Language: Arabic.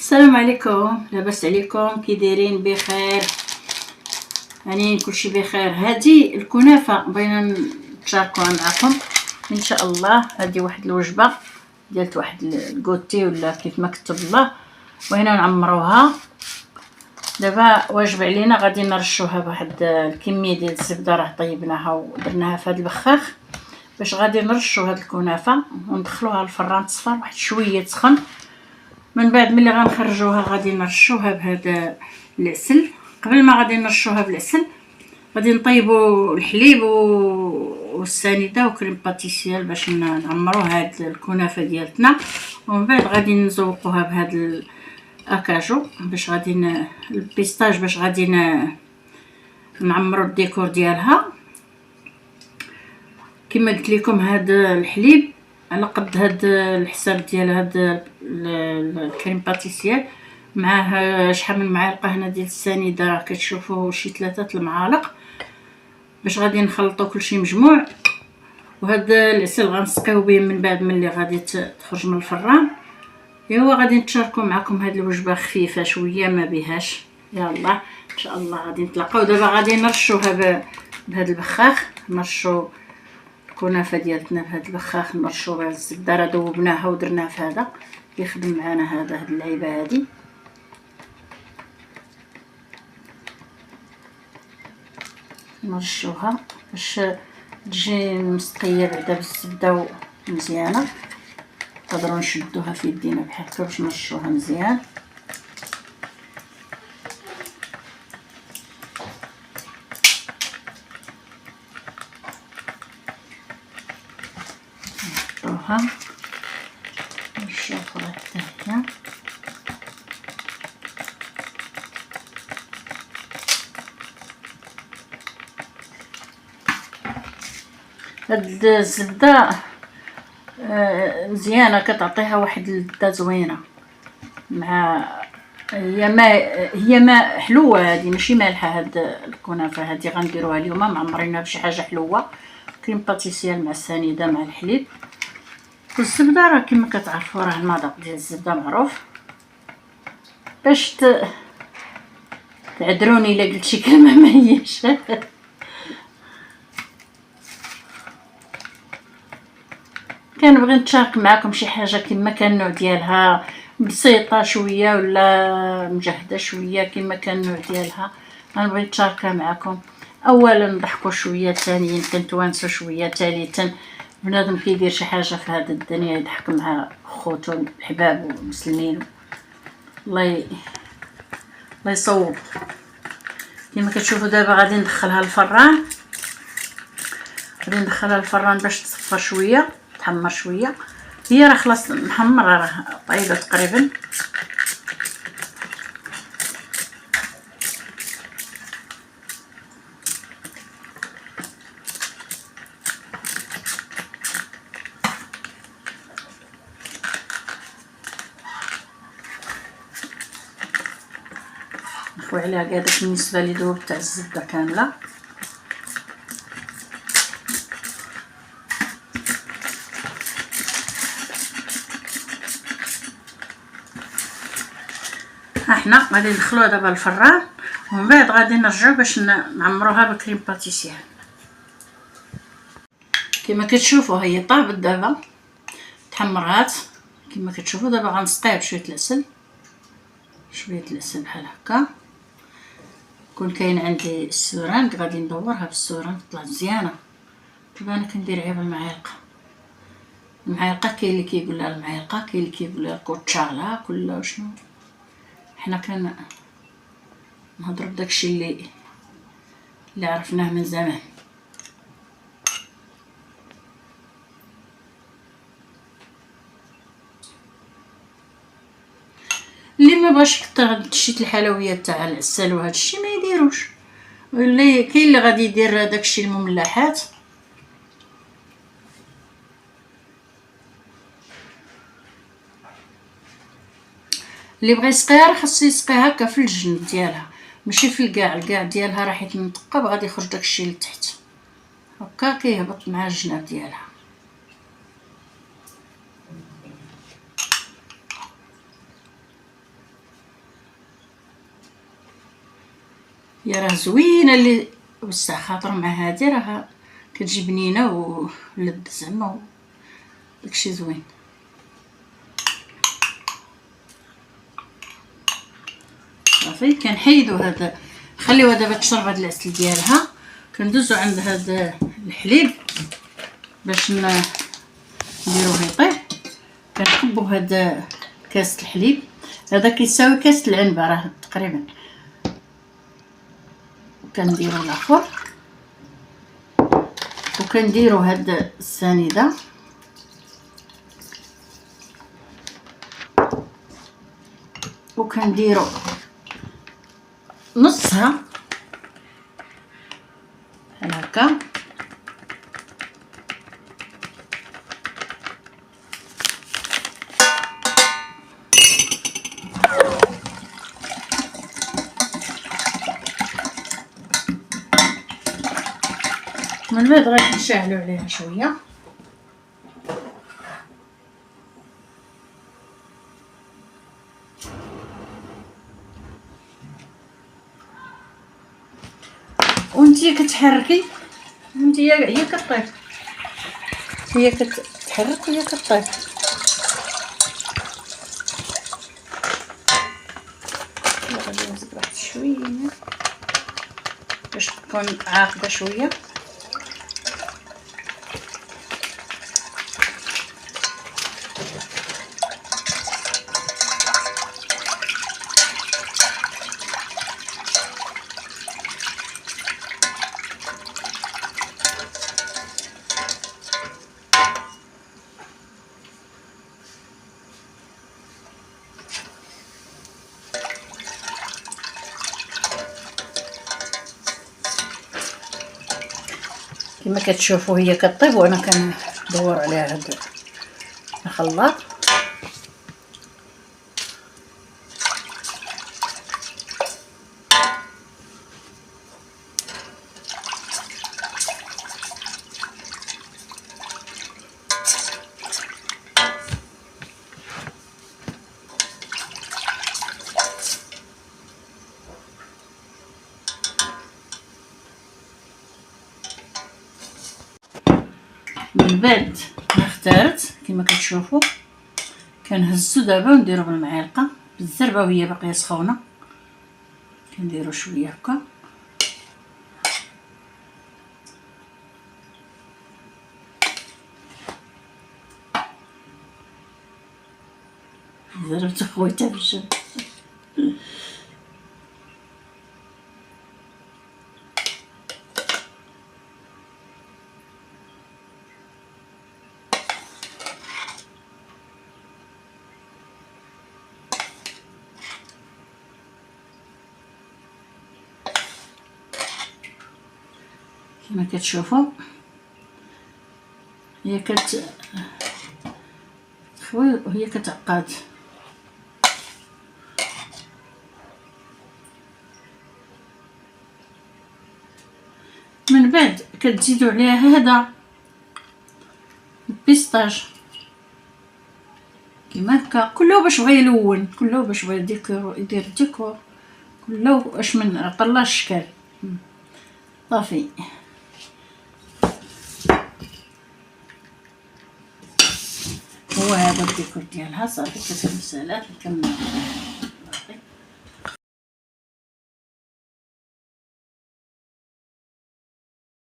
السلام عليكم، لاباس عليكم؟ كي دايرين؟ بخير؟ يعني كلشي بخير. هذه الكنافه بغينا نشاركوها معكم ان شاء الله. هذه واحد الوجبه ديالت واحد الكوتي ولا كيف ما كتب الله، بغينا نعمروها. دابا واجب علينا غادي نرشوها بواحد الكميه ديال الزبده، راه طيبناها ودرناها في هذا البخاخ باش غادي نرشوا هذه الكنافه وندخلوها للفران تصفى واحد شويه تسخن. من بعد ملي غنخرجوها غادي نرشوها بهذا العسل. قبل ما غادي نرشوها بالعسل غادي نطيبوا الحليب والسنيده وكريم باتيسير باش نعمروا هاد الكنافه ديالتنا. ومن بعد غادي نزوقوها بهذا الاكاجو باش غادي البيستاج باش غادي نعمروا الديكور ديالها. كما قلت لكم هذا الحليب على قد هاد الحساب ديال هاد الكريم باتيسير، معاه شحال من معلقه هنا ديال السنيده، راه كتشوفوا شي 3 المعالق باش غادي نخلطوا كلشي مجموع. وهذا العسل غنسقيو به من بعد ملي غادي تخرج من الفران. ايوا غادي نتشاركوا معكم هذه الوجبه خفيفه شويه ما بهاش. يلا ان شاء الله غادي نتلاقاو. دابا غادي نرشوها بهذا البخاخ، نرشوا الكنافه ديالتنا بهذا البخاخ، نرشوا بها الزبده، راه ذوبناها ودرناها في هذا يخدم معنا هاد اللعيبه هذه. نرشوها باش تجي مسقيه بعدا بالزبده ومزيانه. نقدروا نشدوها في يدينا بحال هكا باش نرشوها مزيان. نحطوها نشوفوا حتى هي. هاد الزبده مزيانه، كتعطيها واحد اللذه زوينه. مع هي ما حلوه، هذه ماشي مالحه. هاد الكنافه هذه غنديروها اليوم معمرينها بشي حاجه حلوه، كريم باتيسير مع السنيده مع الحليب والزبده. راه كما كتعرفوا راه المذاق ديال الزبده معروف. باش تعذروني الا قلت شي كلمه ما هيش. كنبغي نتشارك معكم شي حاجه كما كان النوع ديالها بسيطه شويه ولا مجهده شويه كما كان النوع ديالها، غنبغي نتشاركها معكم. اولا نضحكوا شويه، ثانيا كنتوانسوا شويه، ثالثا بنادم كيدير شي حاجه في هذه الدنيا يضحك مع خوتو الحباب والمسلمين. الله يصوب. كما كتشوفوا دابا غادي ندخلها للفران، باش تصفى شويه تحمر شويه. هي راه خلاص محمره، راه طايبه تقريبا. نخوي عليها كاع داك النسبه اللي دوب تاع الزبده كامله. حنا غادي ندخلوها دابا الفران ومن بعد غادي نرجعوا باش نعمروها بكريم باتيسير. كما كتشوفوا هي طابت دابا تحمرات. كما كتشوفوا دابا غنسقيها بشويه العسل، بحال هكا. كون كاين عندي السوران غادي ندورها بالسوران تطلع مزيانه. دابا انا كندير غير بالمعلقه. كاين اللي كيقول لها المعلقه، كاين اللي كيقول لها الكوتشالا، كل شنو. حنا نهضروا بداكشي اللي عرفناه من زمان. اللي ما بغاش يكثر هاد الشيء الحلويات تاع العسل وهذا الشيء ما يديروش. اللي كاين اللي غادي يدير داكشي المملحات. اللي بغى يسقيها راه خاصو يسقيها هكا في الجنب ديالها، ماشي في الكاع ديالها، راه حيت منطقه غادي يخرج داكشي لتحت هكا كيهبط مع الجناب ديالها. هي راه زوينه اللي وسع خاطر مع هادي راه كتجي بنينه ولد زعما داكشي زوين. صافي كنحيدو هذا، خليوها دابا تشرب هاد العسل ديالها. كندوزو عند هاد الحليب باش نديروه يطيب. كنكبو هاد كاس الحليب، هذا كيساوي كاس العنبه راه تقريبا. كنديرو الاخر وكنديرو هاد السنيده وكنديرو نصها بحال هكا. من بعد غادي نشعلو عليها شويه. وانتي كتحركي، انتي هي كطيب، هي كتحرك وهي كطيب. غادي نزيد واحد شويه باش تكون عاقده شويه. كما كتشوفوا هي كطيب وانا كندور عليها هاد الخلاط. من بعد ما اختارت كما كتشوفوا كنهزو دابا ونديرو بالمعلقه بالزربه وهي باقيه سخونه. كنديرو شويه هكا زربت خويتها بالجنب. كما كتشوفوا هي تخوي وهي كتعقد. من بعد كتزيدوا عليها هذا البيستاج كيما هكا، كله باش بغى يلون، كله باش بغى يدير ديكور، كله واش من عطلاه الشكل. صافي هو هذا الديكور ديالها. صافي كتنسالات نكمل.